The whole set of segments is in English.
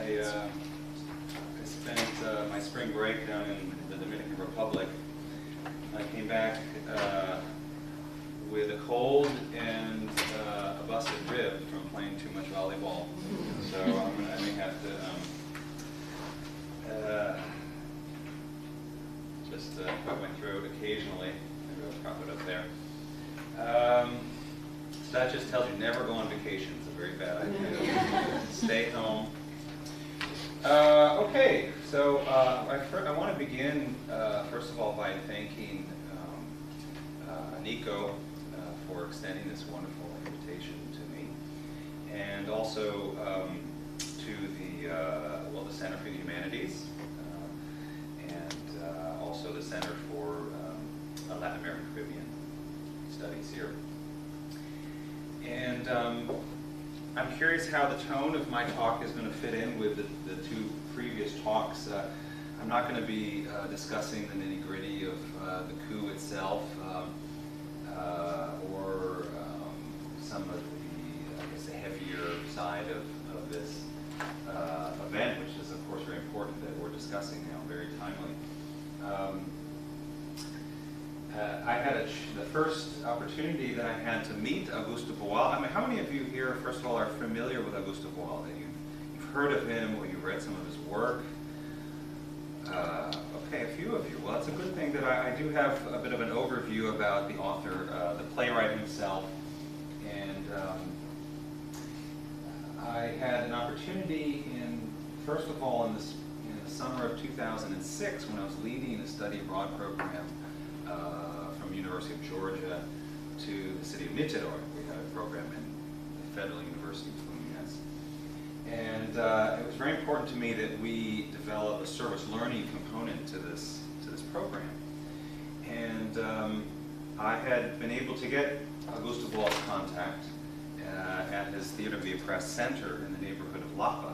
I spent my spring break down in the Dominican Republic. I came back with a cold and a busted rib from playing too much volleyball. So I may have to just cut my throat occasionally. Maybe I'll prop it up there. So that just tells you never go on vacation. It's a very bad idea. Stay home. Okay, so I want to begin, first of all, by thanking Nico for extending this wonderful invitation to me, and also to the Center for the Humanities, and also the Center for Latin American Caribbean Studies here. And I'm curious how the tone of my talk is going to fit in with the two previous talks. I'm not going to be discussing the nitty-gritty of the coup itself or some of the, I guess, the heavier side of this event, which is, of course, very important that we're discussing now, very timely. I had the first opportunity that I had to meet Augusto Boal. I mean, how many of you here, first of all, are familiar with Augusto Boal? That you've heard of him or you've read some of his work? Okay, a few of you. Well, it's a good thing that I do have a bit of an overview about the author, the playwright himself. And I had an opportunity first of all, in the summer of 2006, when I was leading a study abroad program from University of Georgia to the city of Niterói. We had a program in the Federal University of Fluminense. And it was very important to me that we develop a service learning component to this program. And I had been able to get Augusto Boal's contact at his Theater of the Oppressed Center in the neighborhood of Lapa,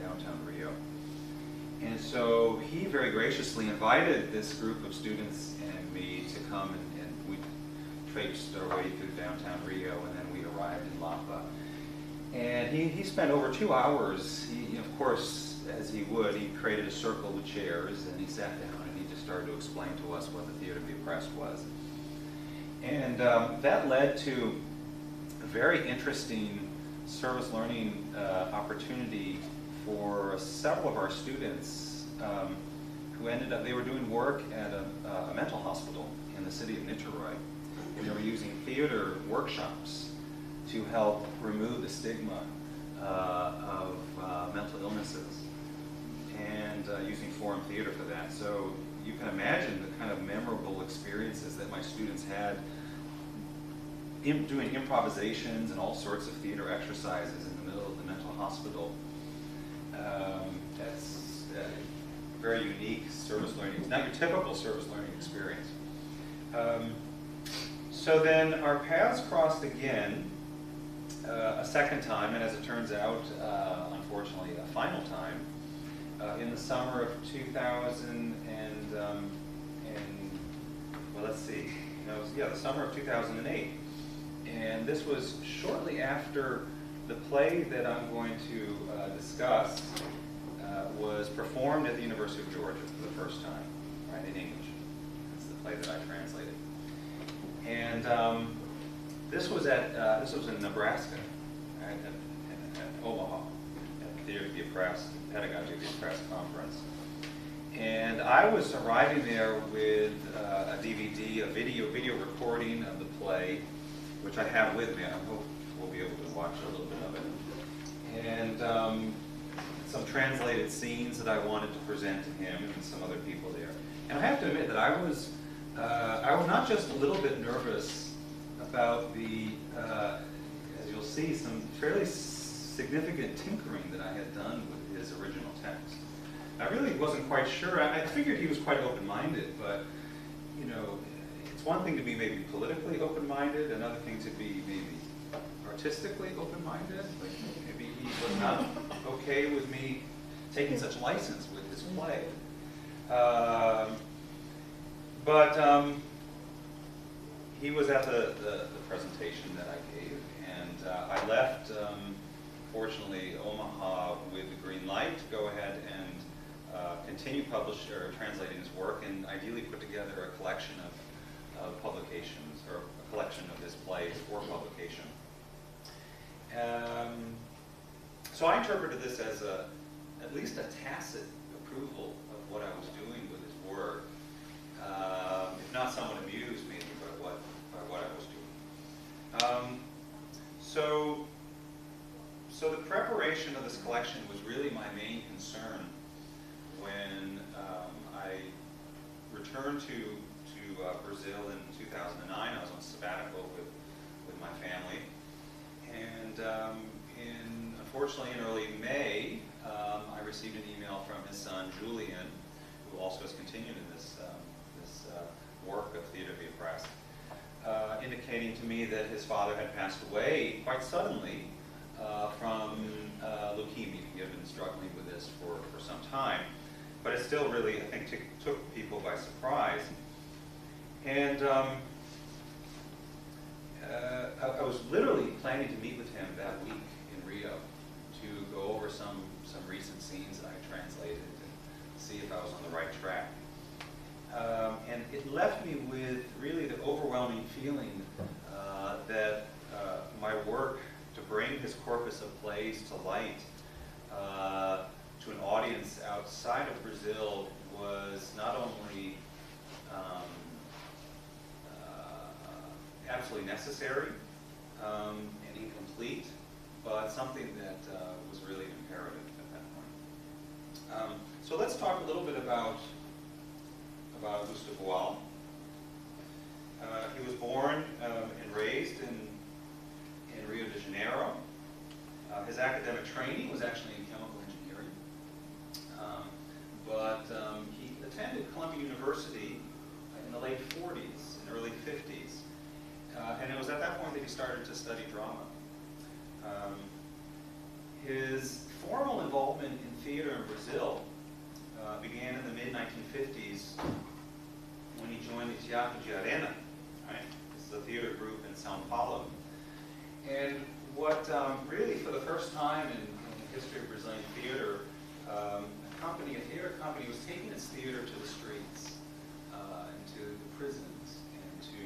downtown Rio. And so he very graciously invited this group of students and me to come, and we traipsed our way through downtown Rio, and then we arrived in Lapa. And he spent over 2 hours. He, of course, as he would, he created a circle with chairs, and he sat down and he just started to explain to us what the Theater of the Oppressed was. And that led to a very interesting service learning opportunity for several of our students who ended up, they were doing work at a mental hospital in the city of Niterói. And they were using theater workshops to help remove the stigma of mental illnesses, and using forum theater for that. So you can imagine the kind of memorable experiences that my students had doing improvisations and all sorts of theater exercises in the middle of the mental hospital. That's a very unique service learning. It's not your typical service learning experience. So then our paths crossed again a second time, and as it turns out, unfortunately, a final time, in the summer of 2000 well, let's see, the summer of 2008. And this was shortly after the play that I'm going to discuss was performed at the University of Georgia for the first time, right, in English. That's the play that I translated. And this was in Nebraska, right, at Omaha, at the Theater of the Oppressed, Pedagogy of the Oppressed conference. And I was arriving there with a DVD, a video recording of the play, which I have with me. I hope we'll be able to watch a little bit of it. And some translated scenes that I wanted to present to him and some other people there. And I have to admit that I was not just a little bit nervous about the, as you'll see, some fairly significant tinkering that I had done with his original text. I really wasn't quite sure. I figured he was quite open-minded, but it's one thing to be maybe politically open-minded, another thing to be maybe artistically open-minded. Like maybe he was not okay with me taking such license with his play. But he was at the presentation that I gave, and I left fortunately, Omaha with the green light to go ahead and continue translating his work, and ideally put together a collection of publications, or a collection of his plays for publication. So I interpreted this as at least a tacit approval of what I was doing with his work, if not somewhat amused maybe by what I was doing. So the preparation of this collection was really my main concern when I returned to Brazil in 2009. I was on sabbatical with my family, and unfortunately in early May I received an email from his son Julian, who also has continued in this work of Theater via Press, indicating to me that his father had passed away quite suddenly from leukemia. He had been struggling with this for some time, but it still really, I think, took people by surprise. And I was literally planning to meet with him that week in Rio to go over some recent scenes that I translated and see if I was on the right track. And it left me with really the overwhelming feeling that my work to bring his corpus of plays to light to an audience outside of Brazil was not only absolutely necessary and incomplete, but something that was really imperative at that point. So let's talk a little bit about Gustavo Boal. He was born and raised in Rio de Janeiro. His academic training was actually in chemical engineering, but he attended Columbia University in the late 40s and early 50s, and it was at that point that he started to study drama. His formal involvement in theater in Brazil began in the mid-1950s when he joined the Teatro de Arena. Right? This is a theater group in Sao Paulo. And what really, for the first time in the history of Brazilian theater, a theater company was taking its theater to the streets, into the prisons, into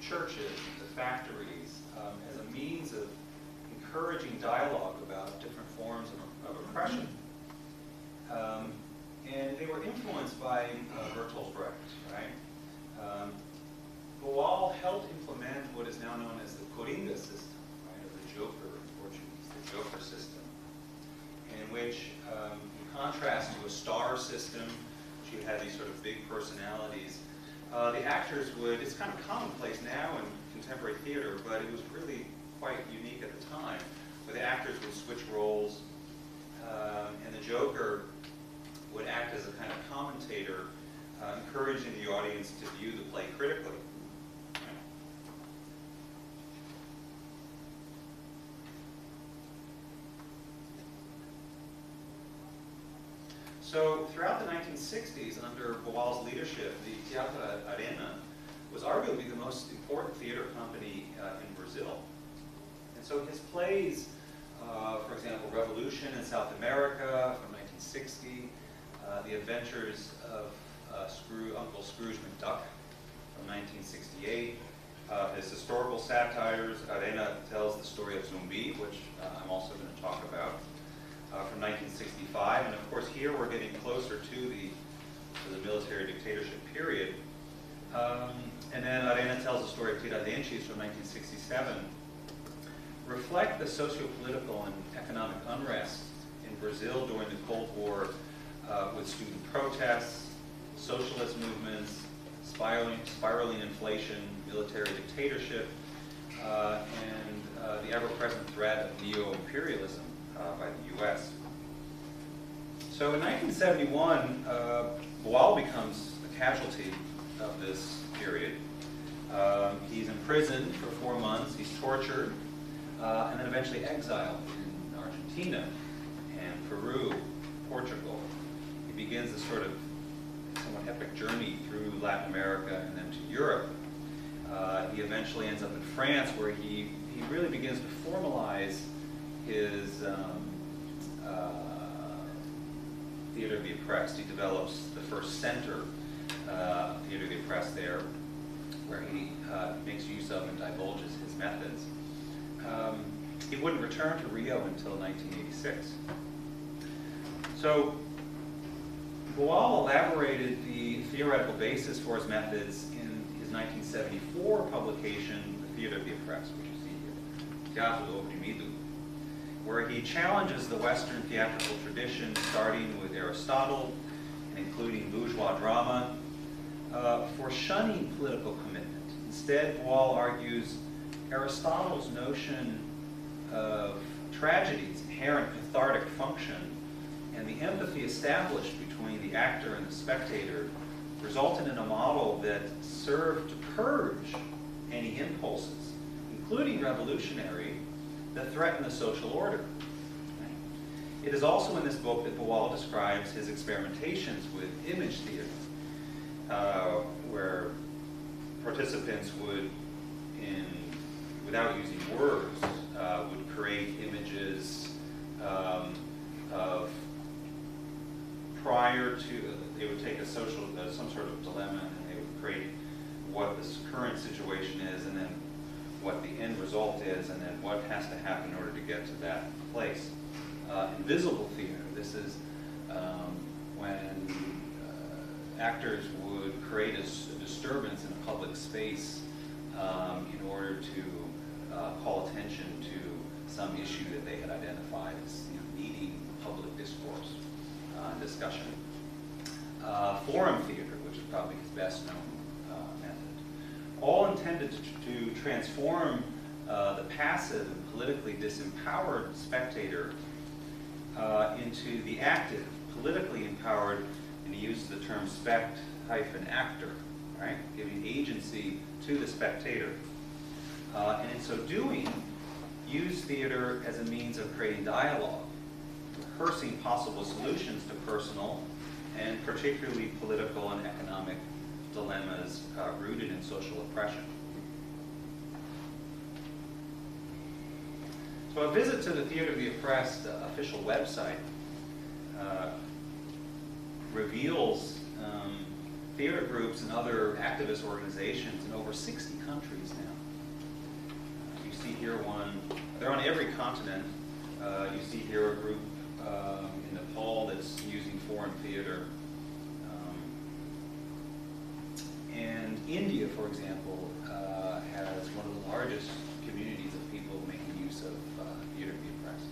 churches, into factories, as a means of encouraging dialogue about different forms of oppression. And they were influenced by Bertolt Brecht, right? Boal helped implement what is now known as the Coringa system, right, or the Joker in Portuguese, the Joker system, in which, in contrast to a star system, which you had these sort of big personalities, the actors would, it's kind of commonplace now in contemporary theater, but it was really quite unique at the time, where the actors would switch roles, and the Joker would act as a kind of commentator, encouraging the audience to view the play critically. So throughout the 1960s, under Boal's leadership, the Teatro Arena was arguably the most important theater company in Brazil. And so his plays, for example, Revolution in South America from 1960, The Adventures of Uncle Scrooge McDuck from 1968, his historical satires, Arena tells the story of Zumbi, which I'm also going to talk about, from 1965, and of course here we're getting closer to the military dictatorship period. And then Arena tells the story of Tiradentes from 1967, reflect the socio-political and economic unrest in Brazil during the Cold War, with student protests, socialist movements, spiraling inflation, military dictatorship, and the ever-present threat of neo-imperialism by the U.S. So in 1971, Boal becomes a casualty of this period. He's imprisoned for 4 months, he's tortured, and then eventually exiled in Argentina and Peru, Portugal. He begins this sort of somewhat epic journey through Latin America and then to Europe. He eventually ends up in France, where he really begins to formalize his Theater of the Oppressed, he develops the first center Theater of the Oppressed there, where he makes use of and divulges his methods. He wouldn't return to Rio until 1986. So Boal elaborated the theoretical basis for his methods in his 1974 publication, The Theater of the Oppressed, which you see here, Teatro do Oprimido, where he challenges the Western theatrical tradition, starting with Aristotle and including bourgeois drama, for shunning political commitment. Instead, Boal argues Aristotle's notion of tragedy's inherent cathartic function and the empathy established between the actor and the spectator resulted in a model that served to purge any impulses, including revolutionary, that threaten the social order. It is also in this book that Boal describes his experimentations with image theater, where participants would, without using words, would create images of prior to, they would take a social, some sort of dilemma, and they would create what this current situation is, and then what the end result is, and then what has to happen in order to get to that place. Invisible theater, this is when actors would create a disturbance in a public space in order to call attention to some issue that they had identified as needing public discourse and discussion. Forum theater, which is probably his best known method, all intended to transform the passive and politically disempowered spectator into the active, politically empowered, and he uses the term spect-actor, right? Giving agency to the spectator. And in so doing, use theater as a means of creating dialogue, rehearsing possible solutions to personal and particularly political and economic dilemmas rooted in social oppression. So a visit to the Theater of the Oppressed official website reveals theater groups and other activist organizations in over 60 countries now. You see here one, they're on every continent. You see here a group in Nepal that's using foreign theater. And India, for example, has one of the largest communities of people making use of Theater of the Oppressed.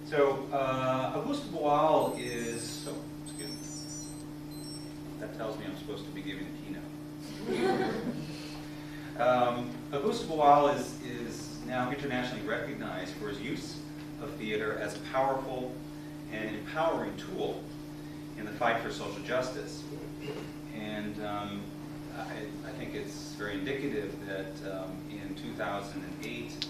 So Augusto Boal is, excuse me, that tells me I'm supposed to be giving a keynote. Augusto Boal is now internationally recognized for his use of theater as a powerful and empowering tool in the fight for social justice. And I think it's very indicative that in 2008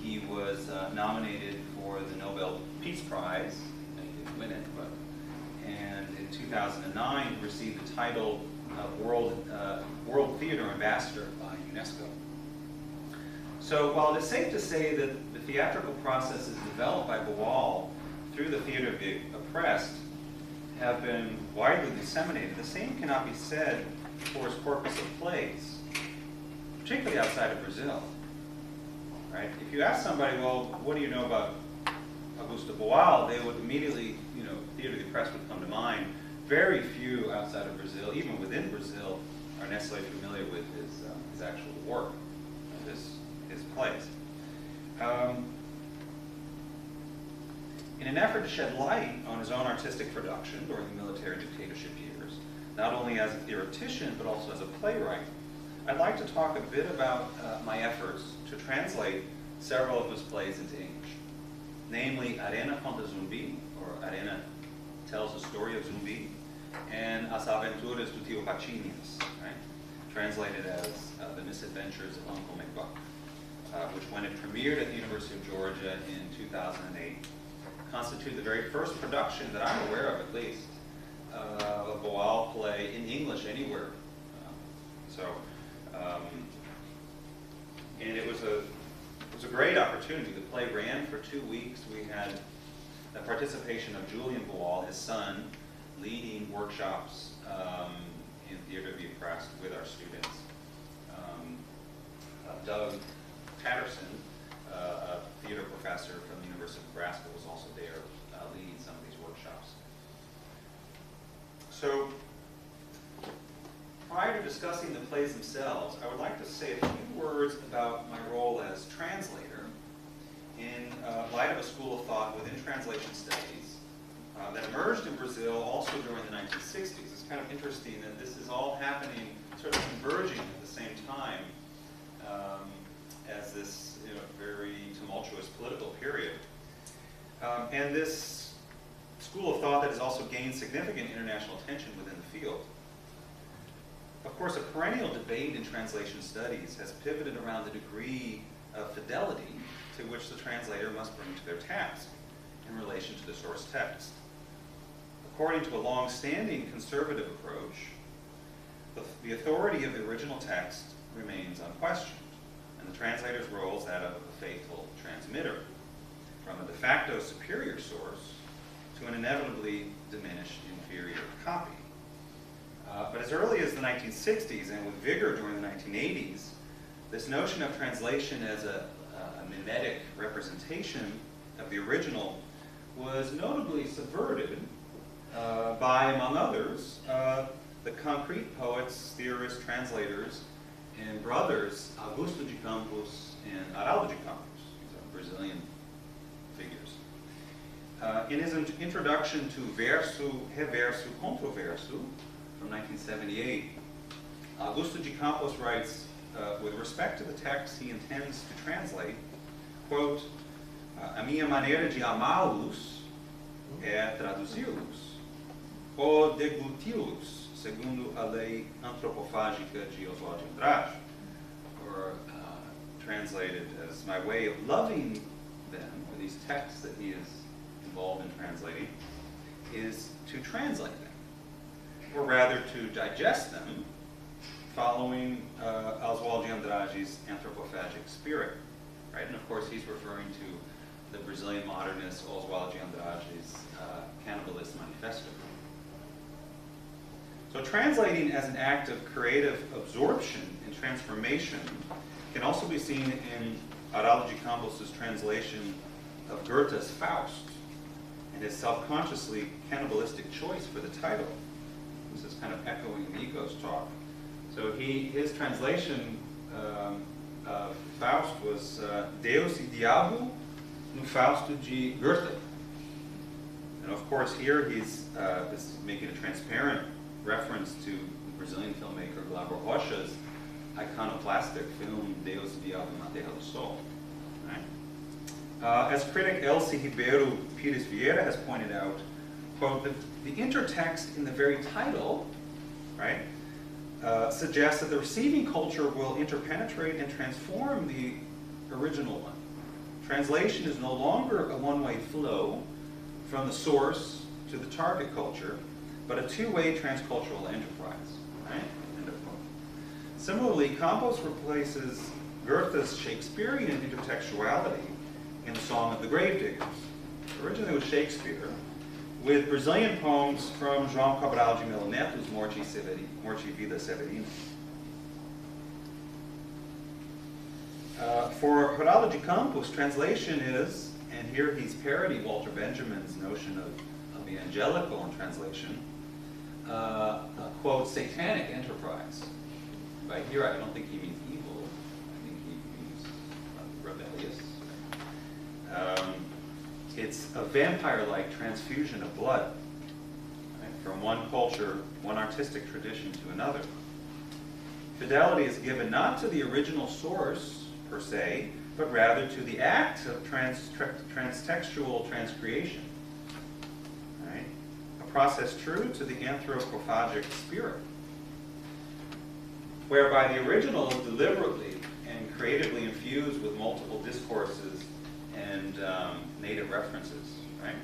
he was nominated for the Nobel Peace Prize. He didn't win it, but and in 2009 received the title of World Theater Ambassador by UNESCO. So while it is safe to say that the theatrical processes developed by Boal through the Theater of the Oppressed have been widely disseminated, the same cannot be said for his corpus of plays, particularly outside of Brazil. Right? If you ask somebody, well, what do you know about Augusto Boal, they would immediately, Theater of the Oppressed would come to mind. Very few outside of Brazil, even within Brazil, are necessarily familiar with his actual work, his plays. In an effort to shed light on his own artistic production during the military dictatorship years, not only as a theoretician, but also as a playwright, I'd like to talk a bit about my efforts to translate several of his plays into English, namely Arena conta Zumbi, or Arena tells the story of Zumbi, and As Aventuras do Tio Patinhas, right? Translated as The Misadventures of Uncle McBuck, which when it premiered at the University of Georgia in 2008, constitute the very first production that I'm aware of, at least, of a Boal play in English anywhere. And it was a great opportunity. The play ran for 2 weeks. We had the participation of Julian Boal, his son, leading workshops in Theater of the Oppressed with our students. Doug Patterson, a theater professor from the University of Nebraska, was also there leading some of these workshops. So, prior to discussing the plays themselves, I would like to say a few words about my role as translator in light of a school of thought within translation studies that emerged in Brazil also during the 1960s. It's kind of interesting that this is all happening, sort of converging at the same time as this very tumultuous political period. And this school of thought that has also gained significant international attention within the field. Of course, a perennial debate in translation studies has pivoted around the degree of fidelity to which the translator must bring to their task in relation to the source text. According to a long-standing conservative approach, the authority of the original text remains unquestioned, and the translator's role is that of a faithful transmitter, from a de facto superior source to an inevitably diminished inferior copy. But as early as the 1960s and with vigor during the 1980s, this notion of translation as a mimetic representation of the original was notably subverted by, among others, the concrete poets, theorists, translators, and brothers Augusto de Campos and Araldo de Campos. These are Brazilian figures. In his introduction to Verso, Reverso, Controverso from 1978, Augusto de Campos writes, with respect to the text he intends to translate, quote, a minha maneira de amá-los é traduzi-los ou degluti-los, segundo a lei antropofágica de Oswald de Andrade, or translated as my way of loving them, or these texts that he is involved in translating, is to translate them, or rather to digest them, following Oswald de Andrade's anthropophagic spirit, right? And of course, he's referring to the Brazilian modernist Oswald de Andrade's Cannibalist Manifesto. So translating as an act of creative absorption and transformation can also be seen in Araldo de Campos' translation of Goethe's Faust and his self-consciously cannibalistic choice for the title. This is kind of echoing Nico's talk. So his translation of Faust was Deus e Diabo no Fausto de Goethe. And of course here he's making a transparent reference to the Brazilian filmmaker Glauber Rocha's iconoclastic film Deus e Diabo na Terra do Sol. Right? As critic Elsie Ribeiro Pires Vieira has pointed out, quote, the intertext in the very title, right, suggests that the receiving culture will interpenetrate and transform the original one. Translation is no longer a one-way flow from the source to the target culture, but a two-way transcultural enterprise. Right? End of quote. Similarly, Campos replaces Goethe's Shakespearean intertextuality in the Song of the Gravediggers, originally with Shakespeare, with Brazilian poems from João Cabral de Melo Neto's Morte e Vida Severina. For Araldo de Campos, translation is, and here he's parodying Walter Benjamin's notion of the angelical in translation, a quote, satanic enterprise. By here, I don't think he means evil. I think he means rebellious. It's a vampire-like transfusion of blood, right, from one culture, one artistic tradition to another. Fidelity is given not to the original source, per se, but rather to the act of transtextual transcreation. Right? A process true to the anthropophagic spirit, whereby the original is deliberately and creatively infused with multiple discourses and native references. Right?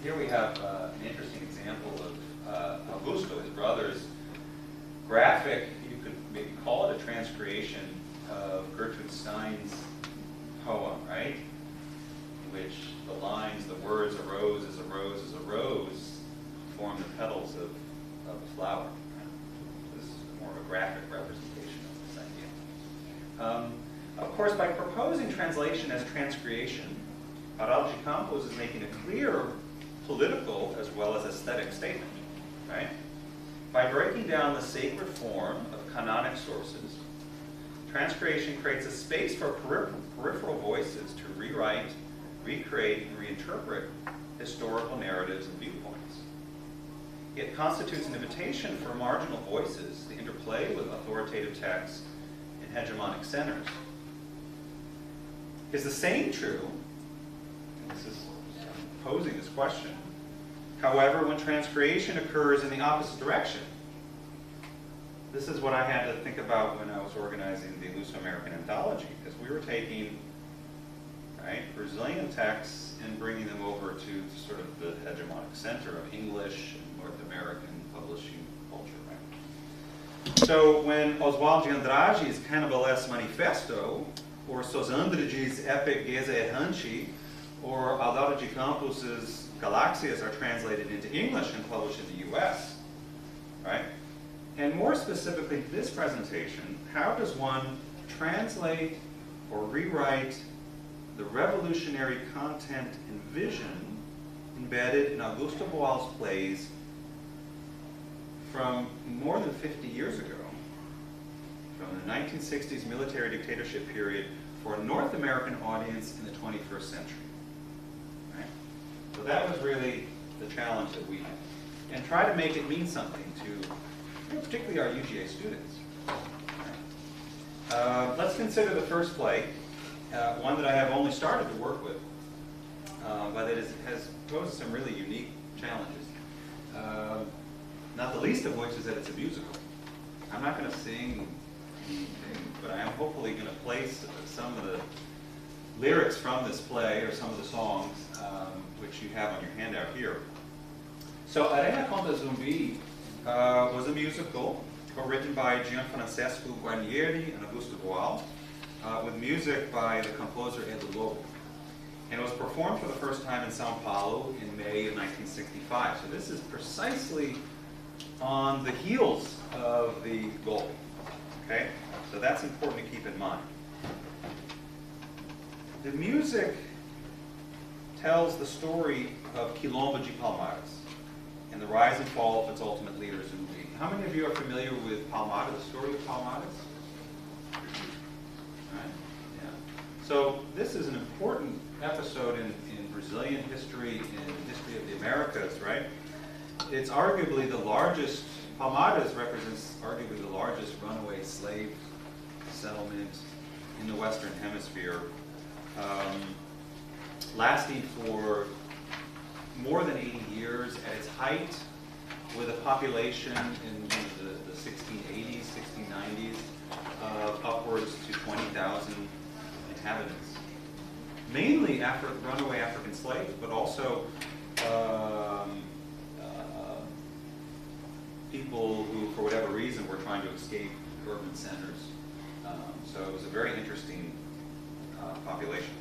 Here we have an interesting example of Augusto, his brother's graphic, you could maybe call it a transcreation of Gertrude Stein's poem, right? Which the lines, the words, a rose is a rose is a rose, form the petals of a flower. Right? This is more of a graphic representation of this idea. Of course, by proposing translation as transcreation, Haraldo de Campos is making a clear political as well as aesthetic statement, right? By breaking down the sacred form of canonic sources, transcreation creates a space for peripheral voices to rewrite, recreate, and reinterpret historical narratives and viewpoints. It constitutes an invitation for marginal voices to interplay with authoritative texts and hegemonic centers. Is the same true, and this is posing this question, however, when transcreation occurs in the opposite direction? This is what I had to think about when I was organizing the Luso-American anthology, because we were taking Brazilian texts and bringing them over to sort of the hegemonic center of English and North American publishing culture, right? So when Oswald de Andrade's Cannibalesque Manifesto, or Sosandrides Epic Geza Errante, or Haraldo de Campos's Galáxias are translated into English and published in the US, right? And more specifically, this presentation, how does one translate or rewrite the revolutionary content and vision embedded in Augusto Boal's plays from more than 50 years ago, from the 1960s military dictatorship period for a North American audience in the 21st century. Right? So that was really the challenge that we had. And try to make it mean something to, particularly our UGA students. Right? Let's consider the first play, one that I have only started to work with, but it has posed some really unique challenges. Not the least of which is that it's a musical. I'm not going to sing anything, but I am hopefully going to place some of the lyrics from this play, or some of the songs, which you have on your handout here. So Arena contra Zumbi was a musical co-written by Gianfrancesco Guarnieri and Augusto Boal, with music by the composer Edu Lobo. And it was performed for the first time in Sao Paulo in May of 1965. So this is precisely on the heels of the Golpe. Okay? So that's important to keep in mind. The music tells the story of Quilombo de Palmares and the rise and fall of its ultimate leader, Zumbi. How many of you are familiar with Palmares, the story of Palmares? Right? Yeah. So this is an important episode in Brazilian history and the history of the Americas, right? It's arguably the largest, Palmares represents arguably the largest runaway slave settlement in the Western Hemisphere, lasting for more than 80 years at its height, with a population in the 1680s, 1690s of upwards to 20,000 inhabitants. Mainly runaway African slaves, but also people who, for whatever reason, were trying to escape urban centers. So it was a very interesting population.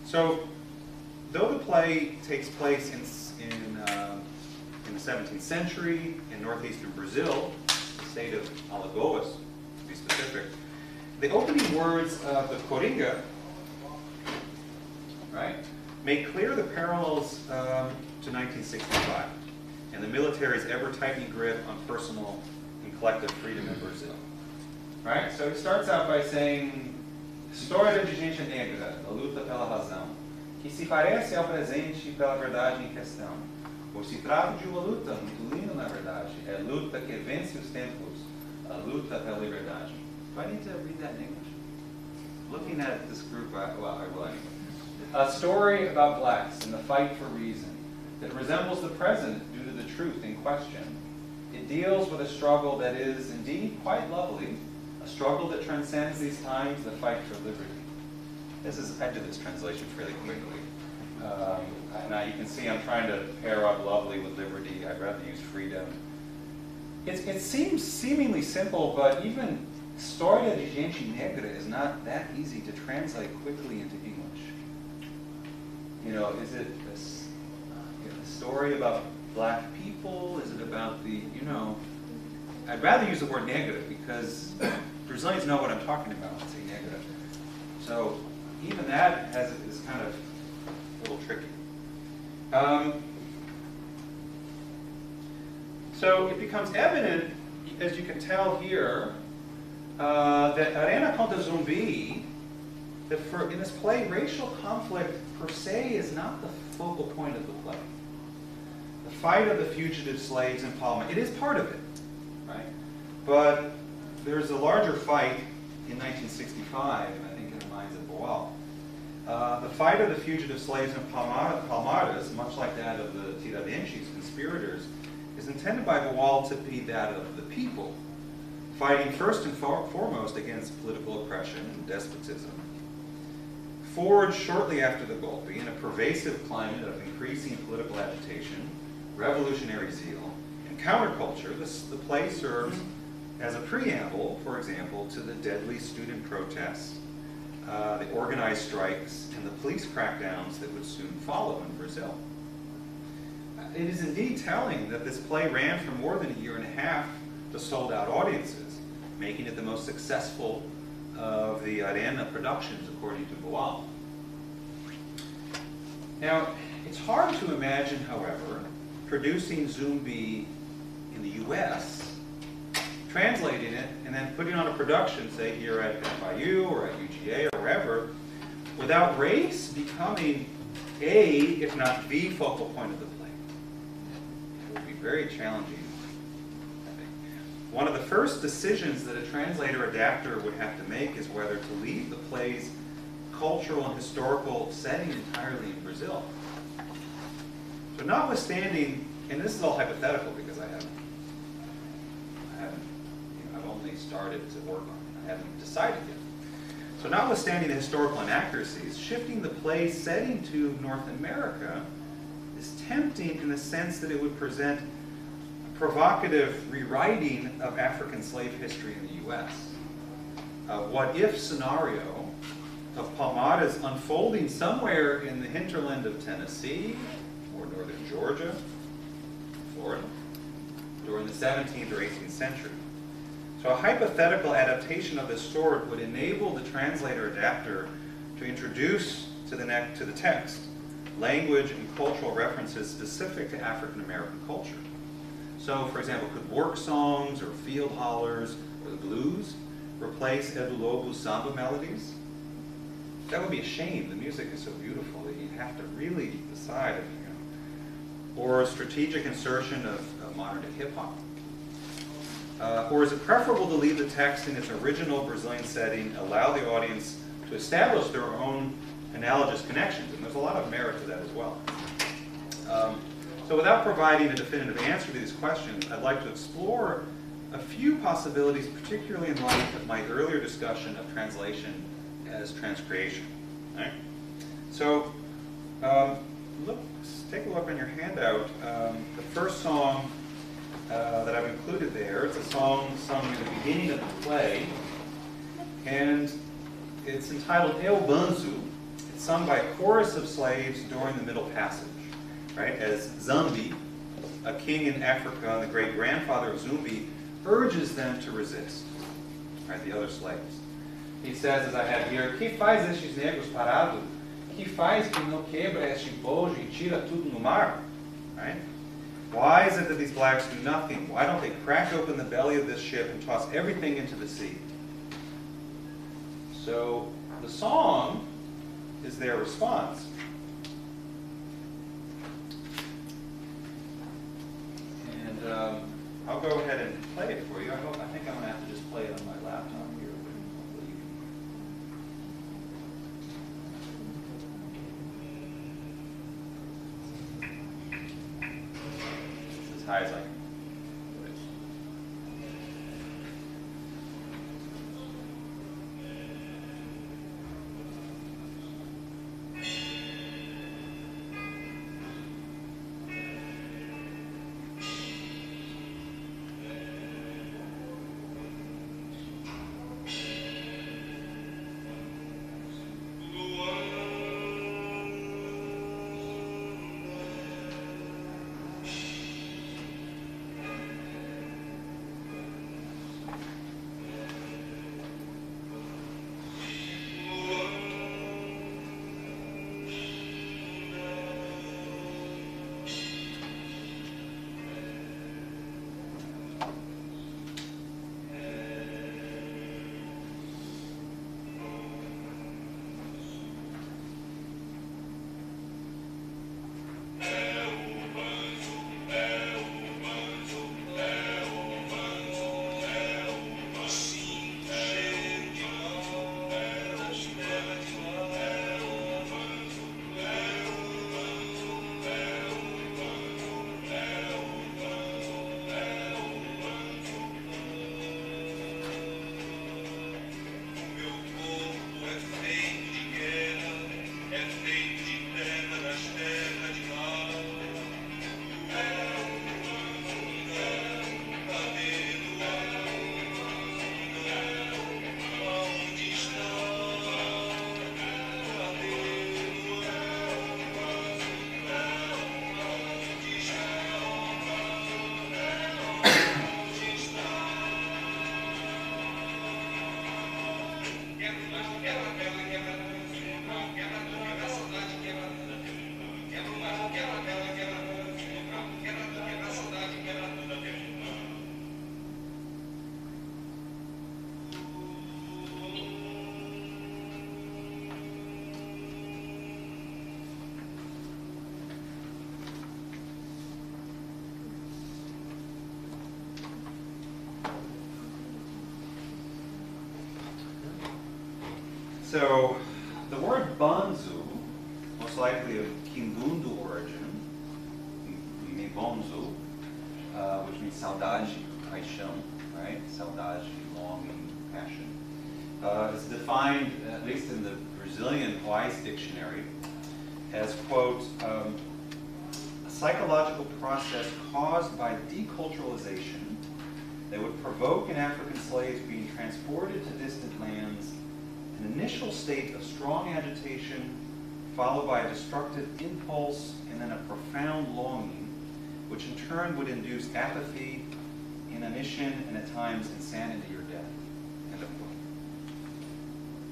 So, though the play takes place in the 17th century in northeastern Brazil, the state of Alagoas, to be specific, the opening words of the Coringa, right, make clear the parallels to 1965 and the military's ever-tightening grip on personal and collective freedom in Brazil. Right? So he starts out by saying, História de gente negra, da luta pela razão, que se parece ao presente pela verdade em questão. Pois se trata de uma luta muito linda, na verdade. É a luta que vence os tempos, a luta pela liberdade. Do I need to read that in English? Looking at this group, well, I will anyway. A story about blacks and the fight for reason that resembles the present due to the truth in question. It deals with a struggle that is indeed quite lovely, a struggle that transcends these times, the fight for liberty. I did this translation fairly quickly. Now you can see I'm trying to pair up lovely with liberty. I'd rather use freedom. It seems seemingly simple, but even História de gente negra is not that easy to translate quickly into English. You know, is it a story about black people? Is it about the, you know, I'd rather use the word negra because Brazilians know what I'm talking about when I say negra. So even that is kind of a little tricky. So it becomes evident, as you can tell here, that Arena contra Zumbi, that in this play, racial conflict per se is not the focal point of the play. The fight of the fugitive slaves in Palma, it is part of it, right? But there's a larger fight in 1965, I think in the minds of Boal. The fight of the fugitive slaves in Palmares, much like that of the Tiradentes, conspirators, is intended by Boal to be that of the people, fighting first and foremost against political oppression and despotism. Forged shortly after the Golpe in a pervasive climate of increasing political agitation, revolutionary zeal, and counterculture, the play serves as a preamble, for example, to the deadly student protests, the organized strikes, and the police crackdowns that would soon follow in Brazil. It is indeed telling that this play ran for more than a year and a half to sold-out audiences, making it the most successful of the Arena productions, according to Boal. Now, it's hard to imagine, however, producing Zumbi in the US, translating it, and then putting on a production, say here at FIU or at UGA or wherever, without race becoming a, if not the, focal point of the play. It would be very challenging. One of the first decisions that a translator-adapter would have to make is whether to leave the play's cultural and historical setting entirely in Brazil. So notwithstanding, and this is all hypothetical because I've only started to work on it. I haven't decided yet. So notwithstanding the historical inaccuracies, shifting the play's setting to North America is tempting in the sense that it would present provocative rewriting of African slave history in the U.S. What if scenario of Palmares unfolding somewhere in the hinterland of Tennessee or northern Georgia, Florida, during the 17th or 18th century. So a hypothetical adaptation of this story would enable the translator-adapter to introduce to the text language and cultural references specific to African American culture. So, for example, could work songs or field hollers or the blues replace Edu Lobo's samba melodies? That would be a shame. The music is so beautiful that you'd have to really decide if, or a strategic insertion of modern-day hip-hop. Or is it preferable to leave the text in its original Brazilian setting, allow the audience to establish their own analogous connections? And there's a lot of merit to that as well. So without providing a definitive answer to these questions, I'd like to explore a few possibilities, particularly in light of my earlier discussion of translation as transcreation. Right? So take a look on your handout. The first song that I've included there, it's a song sung at the beginning of the play, and it's entitled Eu Banzo. It's sung by a chorus of slaves during the Middle Passage. Right, as Zumbi, a king in Africa and the great-grandfather of Zumbi, urges them to resist, right, the other slaves. He says, as I have here, "Que faz estes negros parados? Que faz que não quebra este bojo e tira tudo no mar?" Right? Why is it that these blacks do nothing? Why don't they crack open the belly of this ship and toss everything into the sea? So the song is their response. I'll go ahead and play it for you. I think I'm going to have to just play it on my laptop here. It's as high as I can. So the word banzu, most likely of Kimbundu origin, mibonzu, which means saudade, paixão, right? Saudade, longing, passion, is defined, at least in the Brazilian Weiss dictionary, as, quote, a psychological process caused by deculturalization that would provoke in African slaves being transported to distant lands an initial state of strong agitation, followed by a destructive impulse and then a profound longing, which in turn would induce apathy, inanition, and at times insanity or death. End of quote.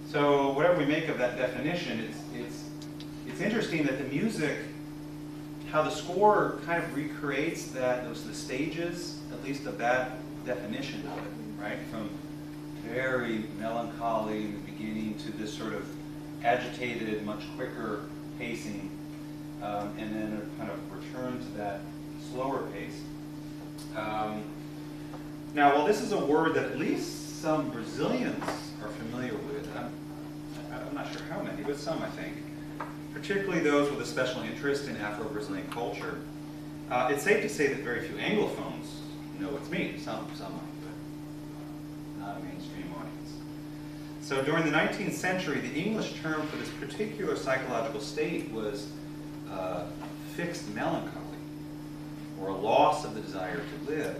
So whatever we make of that definition, it's interesting that the music, how the score kind of recreates the stages, at least of that definition of it, right? From very melancholy in the beginning to this sort of agitated, much quicker pacing, and then a kind of return to that slower pace. Now, while this is a word that at least some Brazilians are familiar with, I'm not sure how many, but some I think, particularly those with a special interest in Afro-Brazilian culture, it's safe to say that very few Anglophones know what it means. Some might, but not a mainstream audience. So during the 19th century, the English term for this particular psychological state was fixed melancholy, or a loss of the desire to live.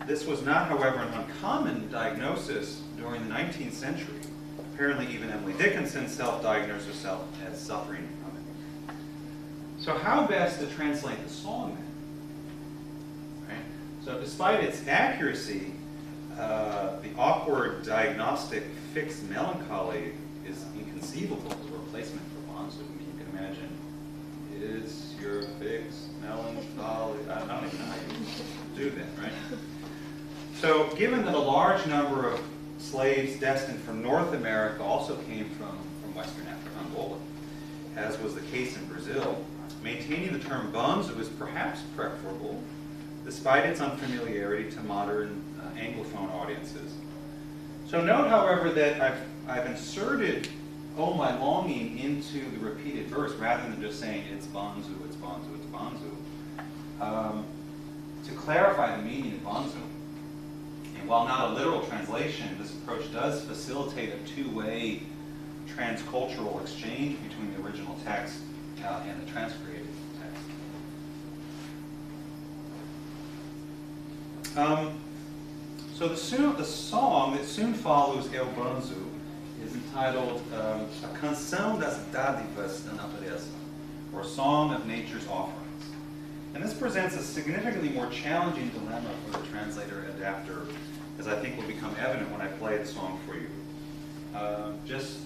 This was not, however, an uncommon diagnosis during the 19th century. Apparently even Emily Dickinson self-diagnosed herself as suffering from it. So how best to translate the song then? Right? So despite its accuracy, the awkward diagnostic fixed melancholy is inconceivable as a replacement for banzu. I mean, you can imagine, is your fixed melancholy? I don't even know how you do that, right? So given that a large number of slaves destined from North America also came from Western Africa, Angola, as was the case in Brazil, maintaining the term banzu is perhaps preferable, despite its unfamiliarity to modern Anglophone audiences. So note, however, that I've inserted "Oh My Longing" into the repeated verse rather than just saying it's banzu, it's banzu, it's banzu, to clarify the meaning of banzu. And while not a literal translation, this approach does facilitate a two-way transcultural exchange between the original text and the transcreated text. So the song that soon follows El Banzu is entitled A Canção das Dádivas da Natureza, or Song of Nature's Offerings. And this presents a significantly more challenging dilemma for the translator-adapter, as I think will become evident when I play the song for you. Just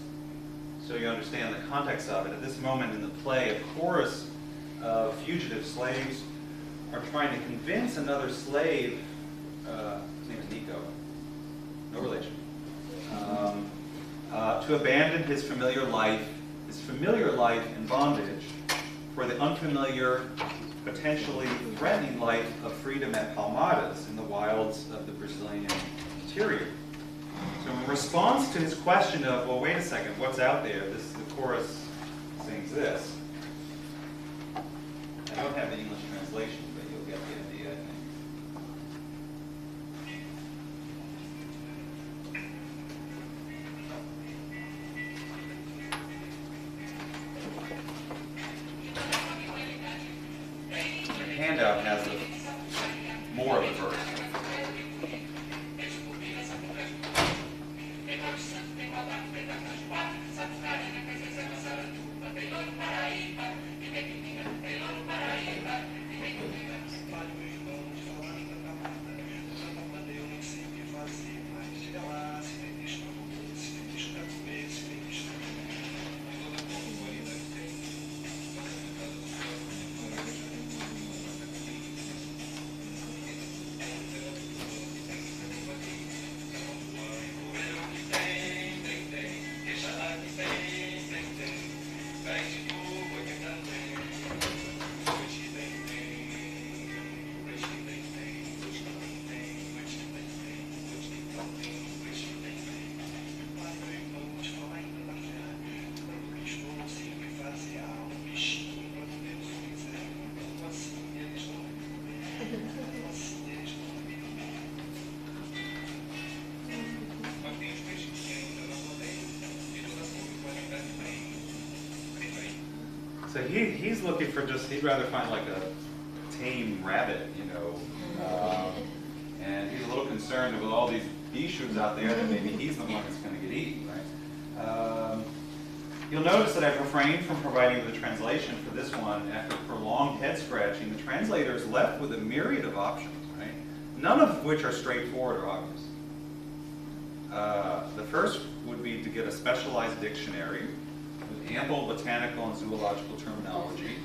so you understand the context of it, at this moment in the play, a chorus of fugitive slaves are trying to convince another slave, his name is Nico, no relation, to abandon his familiar life in bondage for the unfamiliar, potentially threatening life of freedom at Palmadas in the wilds of the Brazilian interior. So in response to his question of, well, wait a second, what's out there? The chorus sings this. I don't have the English translation, but you'll get the idea, I think. The handout has more of the verse. So he's looking for he'd rather find like a tame rabbit, you know. And he's a little concerned with all these Bishus out there that maybe he's the one that's going to get eaten, right? You'll notice that I've refrained from providing the translation for this one. After prolonged head scratching, the translator is left with a myriad of options, right? None of which are straightforward or obvious. The first would be to get a specialized dictionary with ample botanical and zoological terminology,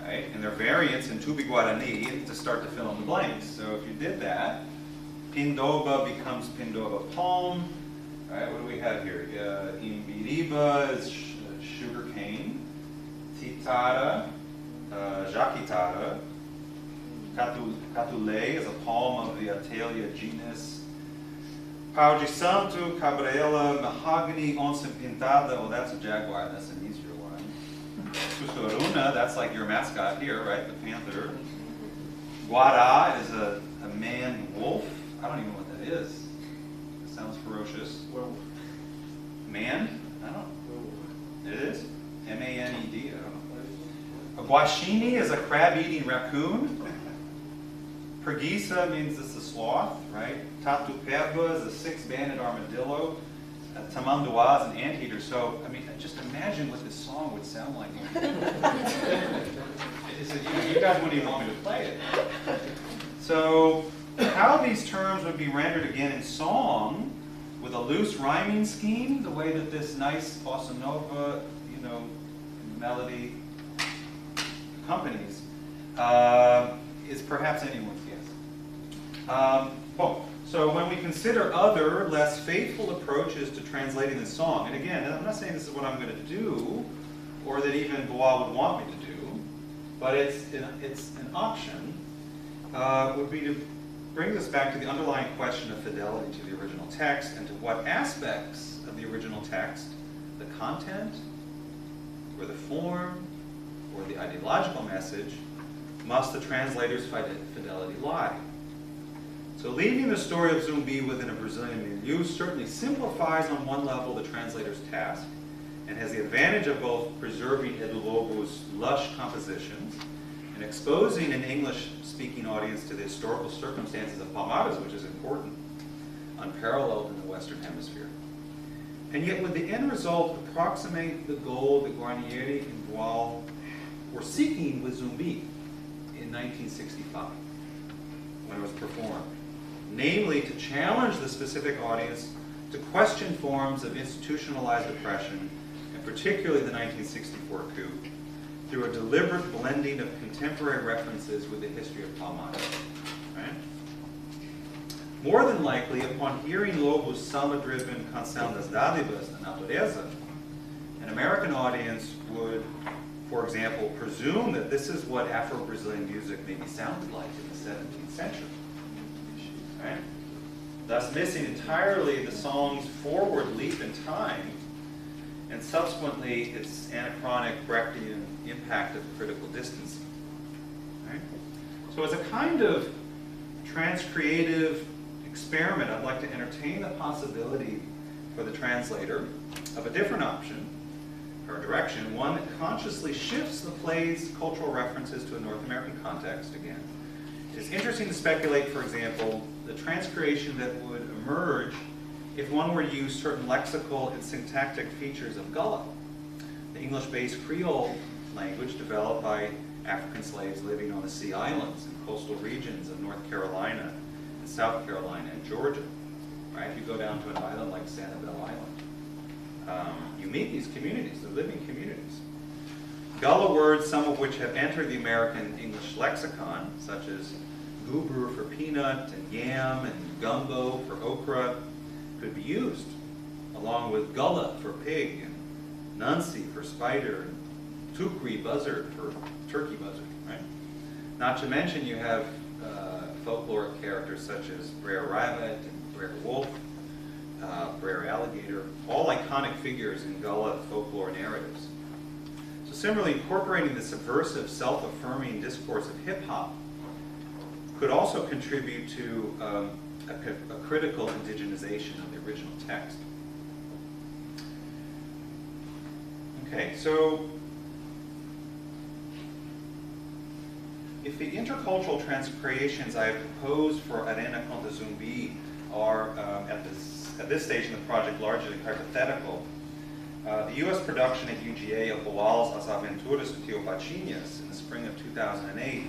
right? And their variants in Tupi-Guarani to start to fill in the blanks. So if you did that, Pindoba becomes Pindoba palm. Right, what do we have here? Imbiriba is sugar cane. Titara, Jaquitara. Catulé is a palm of the Atelia genus. Pau de Santo, Cabrela, Mahogany, Onça Pintada. Oh, that's a jaguar. That's an easier one. Susuruna, that's like your mascot here, right? The panther. Guara is a man wolf. I don't even know what that is. It sounds ferocious. Werewolf. Man? I don't know. Werewolf. It is? M-A-N-E-D. I don't know. A guaxini is a crab-eating raccoon. Preguiça means it's a sloth, right? Tatupepa is a six-banded armadillo. Tamanduá is an anteater. So, I mean, just imagine what this song would sound like. You guys wouldn't even want me to play it. So, how these terms would be rendered again in song with a loose rhyming scheme, the way that this nice bossa nova, you know, melody accompanies, is perhaps anyone's guess. So when we consider other, less faithful approaches to translating the song, and again, I'm not saying this is what I'm going to do, or that even Bois would want me to do, but it's an option, would be to bring us back to the underlying question of fidelity to the original text and to what aspects of the original text, the content, or the form, or the ideological message, must the translator's fidelity lie. So leaving the story of Zumbi within a Brazilian milieu certainly simplifies on one level the translator's task and has the advantage of both preserving Edu Lobo's lush compositions and exposing an English-speaking audience to the historical circumstances of Palmares, which is important, unparalleled in the Western Hemisphere. And yet would the end result approximate the goal that Guarnieri and Boal were seeking with Zumbi in 1965 when it was performed? Namely, to challenge the specific audience to question forms of institutionalized oppression, and particularly the 1964 coup, through a deliberate blending of contemporary references with the history of Palmares. Right? More than likely, upon hearing Lobo's samba-driven Canção das Dádivas, da Natureza, an American audience would, for example, presume that this is what Afro-Brazilian music maybe sounded like in the 17th century. Right? Thus missing entirely the song's forward leap in time and subsequently its anachronic Brechtian impact of critical distance. Right? So as a kind of transcreative experiment, I'd like to entertain the possibility for the translator of a different option or direction, one that consciously shifts the play's cultural references to a North American context again. It's interesting to speculate, for example, the transcreation that would emerge if one were to use certain lexical and syntactic features of Gullah, the English-based Creole language developed by African slaves living on the Sea Islands and coastal regions of North Carolina and South Carolina and Georgia. Right? If you go down to an island like Sanibel Island, you meet these communities, they're living communities. Gullah words, some of which have entered the American English lexicon, such as gubru for peanut, and yam, and gumbo for okra, could be used, along with gullah for pig, and nunsi for spider, and tukri buzzard for turkey buzzard, right? Not to mention you have folkloric characters such as Brer Rabbit and Brer Wolf, Brer Alligator, all iconic figures in Gullah folklore narratives. So similarly, incorporating the subversive, self-affirming discourse of hip-hop could also contribute to a critical indigenization of the original text. Okay, so if the intercultural transcreations I have proposed for Arena Contra Zumbi are, at this stage in the project, largely hypothetical, the U.S. production at UGA of Boal's As Aventuras de Tio Patinhas in the spring of 2008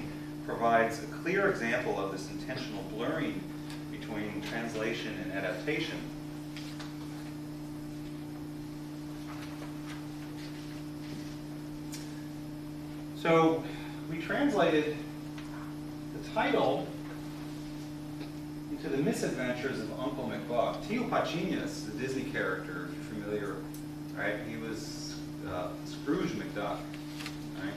provides a clear example of this intentional blurring between translation and adaptation. So we translated the title into The Misadventures of Uncle McBuck. Tio Patinhas, the Disney character, if you're familiar, right? He was Scrooge McDuck, right?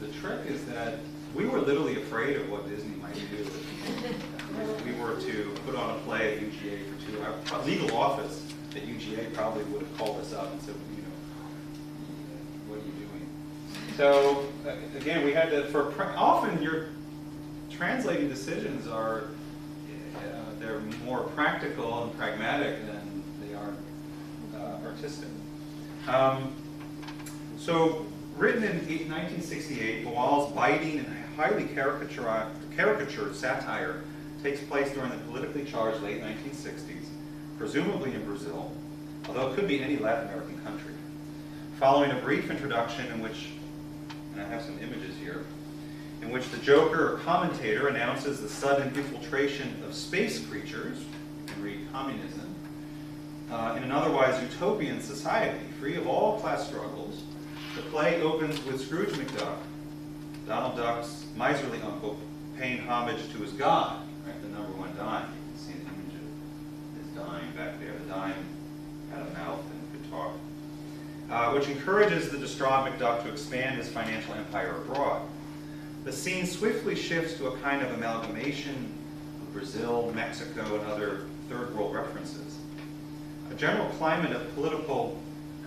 The trick is that we were literally afraid of what Disney might do if we were to put on a play at UGA for 2 hours. Our legal office at UGA probably would have called us up and said, you know, what are you doing? So again, we had to, often your translating decisions are, they're more practical and pragmatic than they are artistic. So written in 1968, Boal's biting and highly caricatured satire takes place during the politically charged late 1960s, presumably in Brazil, although it could be any Latin American country. Following a brief introduction in which, and I have some images here, in which the joker or commentator announces the sudden infiltration of space creatures, you can read communism, in an otherwise utopian society, free of all class struggles. The play opens with Scrooge McDuck, Donald Duck's miserly uncle, paying homage to his god, right, the #1 dime. You can see an image of his dime back there. The dime had a mouth and could talk, which encourages the distraught McDuck to expand his financial empire abroad. The scene swiftly shifts to a kind of amalgamation of Brazil, Mexico, and other third world references. A general climate of political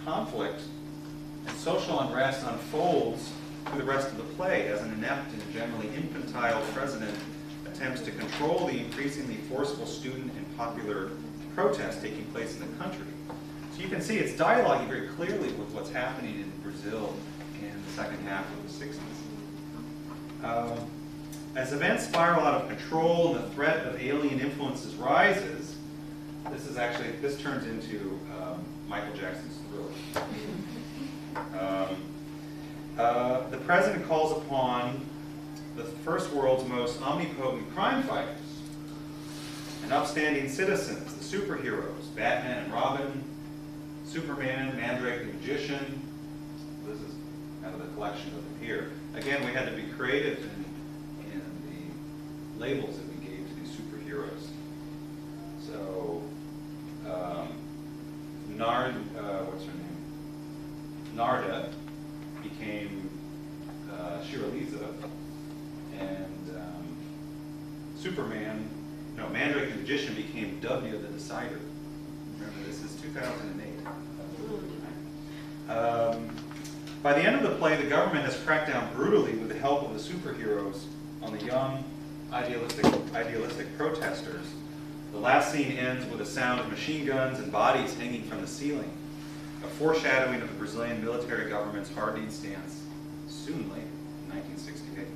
conflict and social unrest unfolds through the rest of the play as an inept and generally infantile president attempts to control the increasingly forceful student and popular protests taking place in the country. So you can see it's dialoguing very clearly with what's happening in Brazil in the second half of the 60s. As events spiral out of control and the threat of alien influences rises, this turns into Michael Jackson's Thriller. The president calls upon the first world's most omnipotent crime fighters and upstanding citizens, the superheroes, Batman and Robin, Superman, Mandrake the Magician. This is out of the collection of them here. Again, we had to be creative in the labels that we gave to these superheroes. So, what's her name? Narda became Shiraliza, and Mandrake the Magician became W the Decider. Remember, this is 2008. By the end of the play, the government has cracked down brutally with the help of the superheroes on the young, idealistic protesters. The last scene ends with a sound of machine guns and bodies hanging from the ceiling, a foreshadowing of the Brazilian military government's hardening stance, soon late, in 1968.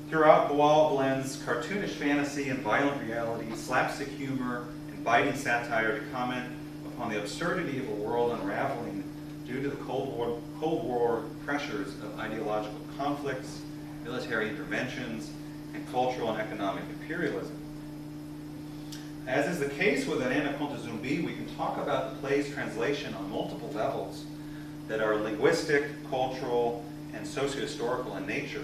Throughout, Boal blends cartoonish fantasy and violent reality, slapstick humor, and biting satire to comment upon the absurdity of a world unraveling due to the Cold War pressures of ideological conflicts, military interventions, and cultural and economic imperialism. As is the case with Arena Contra Zumbi, we can talk about the play's translation on multiple levels that are linguistic, cultural, and socio-historical in nature.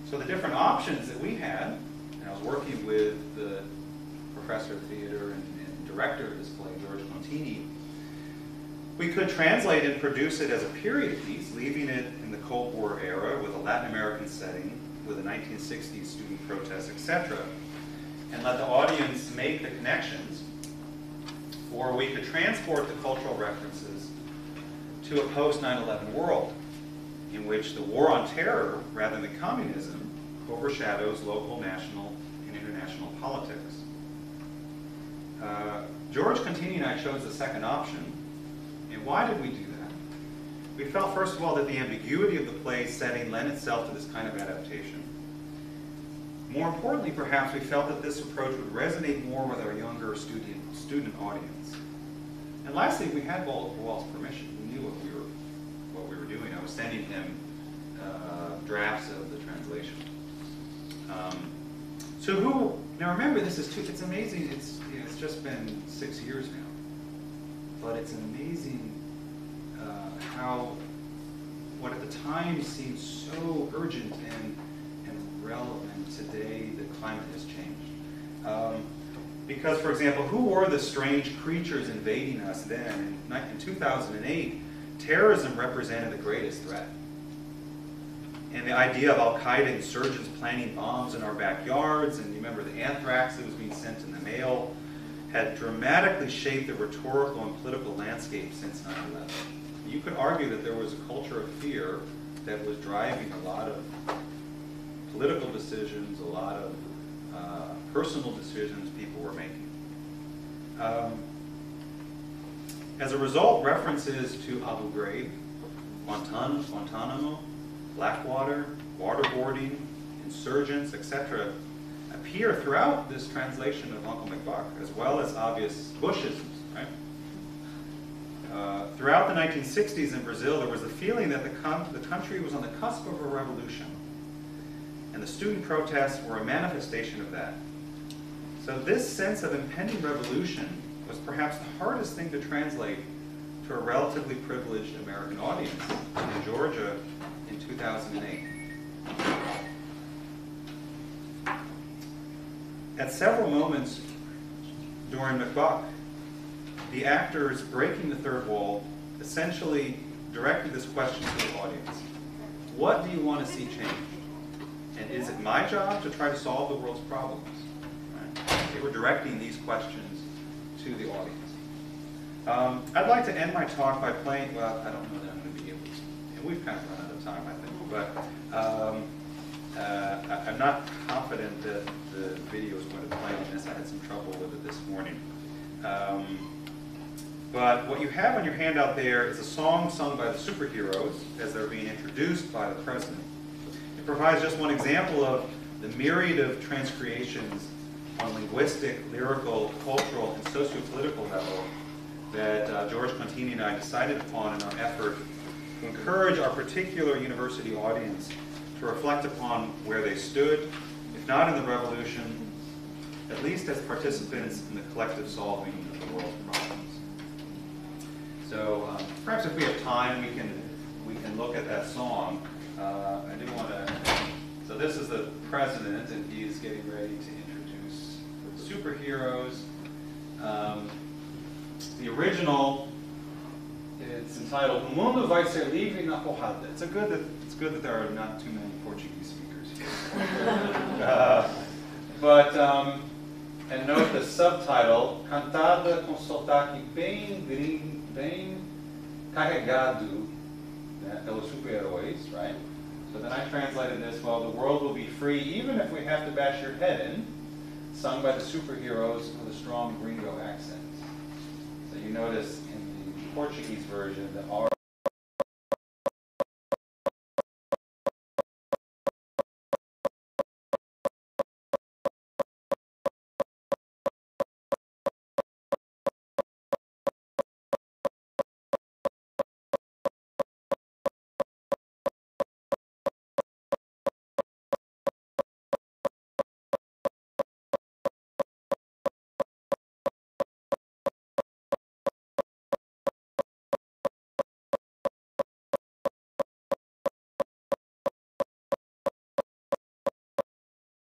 So the different options that we had, and I was working with the professor of theater and director of this play, George Contini, we could translate and produce it as a period piece, leaving it in the Cold War era with a Latin American setting, with the 1960s student protests, etc., and let the audience make the connections. Or we could transport the cultural references to a post-9/11 world, in which the war on terror, rather than communism, overshadows local, national, and international politics. George Contini and I chose the second option. And why did we do that? We felt, first of all, that the ambiguity of the play's setting lent itself to this kind of adaptation. More importantly, perhaps, we felt that this approach would resonate more with our younger student audience. And lastly, we had Wall's permission. We knew what we were doing. I was sending him drafts of the translation. Now remember, this is it's amazing. It's just been 6 years now, but it's amazing how what at the time seemed so urgent and relevant today, the climate has changed. Because, for example, who were the strange creatures invading us then? In 2008, terrorism represented the greatest threat. And the idea of Al-Qaeda insurgents planting bombs in our backyards, and you remember the anthrax that was being sent in the mail, had dramatically shaped the rhetorical and political landscape since 9/11. You could argue that there was a culture of fear that was driving a lot of political decisions, a lot of personal decisions people were making. As a result, references to Abu Ghraib, Guantanamo, Blackwater, waterboarding, insurgents, etc., appear throughout this translation of Uncle McBuck, as well as obvious Bushisms. Right? Throughout the 1960s in Brazil, there was the feeling that the country was on the cusp of a revolution, and the student protests were a manifestation of that. So this sense of impending revolution was perhaps the hardest thing to translate to a relatively privileged American audience in Georgia in 2008. At several moments during McBuck, the actors breaking the third wall essentially directed this question to the audience. What do you want to see change? And is it my job to try to solve the world's problems? Right? They were directing these questions to the audience. I'd like to end my talk by playing, well, I don't know that I'm going to be able to, and we've kind of run out of time, I think, but I'm not confident that the video is going to play on this. I had some trouble with it this morning. But what you have on your handout there is a song sung by the superheroes as they're being introduced by the president. It provides just one example of the myriad of transcreations on linguistic, lyrical, cultural, and socio-political level that George Contini and I decided upon in our effort to encourage our particular university audience to reflect upon where they stood, if not in the revolution, at least as participants in the collective solving of the world's problems. So perhaps if we have time, we can look at that song. I do want to. So this is the president, and he's getting ready to introduce the superheroes. The original, it's entitled "O Mundo Vai Ser Livre na Porrada." It's good that there are not too many Portuguese speakers here. And note the subtitle, cantada com sotaque bem carregado, né, pelos super-heróis, right? So then I translated this, well, the world will be free even if we have to bash your head in, sung by the superheroes with a strong gringo accent. So you notice in the Portuguese version, the R